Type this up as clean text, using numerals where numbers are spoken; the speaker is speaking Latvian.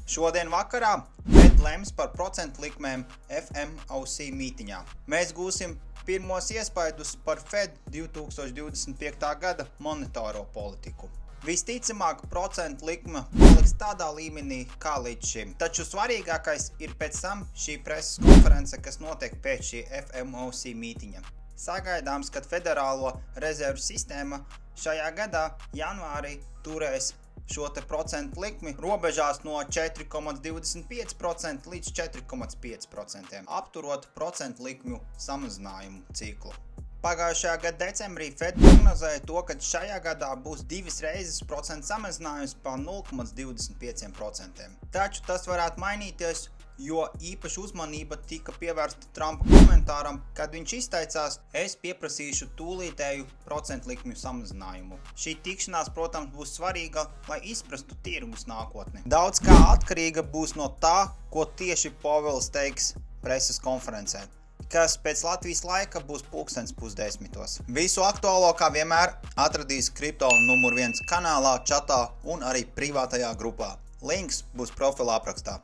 Šodien vakarā Fed lems par procentu likmēm FOMC mītiņā. Mēs gūsim pirmos iespaidus par Fed 2025. gada monetāro politiku. Visticamāk, procentu likme paliks tādā līmenī kā līdz šim. Taču svarīgākais ir pēc tam šī preses konference, kas notiek pēc šī FOMC mītiņa. Sagaidāms, ka Federālo rezervu sistēma šajā gadā janvārī turēs šo te procentu likmi robežās no 4,25% līdz 4,5%, apturot procentu likmju samazinājumu ciklu. Pagājušajā gada decembrī Fed prognozēja to, ka šajā gadā būs divas reizes procentu samazinājums par 0,25%. Taču tas varētu mainīties, jo īpaša uzmanība tika pievērsta Trumpa komentāram, kad viņš izteicās: es pieprasīšu tūlītēju procentu likmju samazinājumu. Šī tikšanās, protams, būs svarīga, lai izprastu tirgus nākotni. Daudz kā atkarīga būs no tā, ko tieši Powells teiks preses konferencē, kas pēc Latvijas laika būs 9:30. Visu aktuālo, kā vienmēr, atradīs Kripto numur 1 kanālā, čatā un arī privātajā grupā. Links būs profila aprakstā.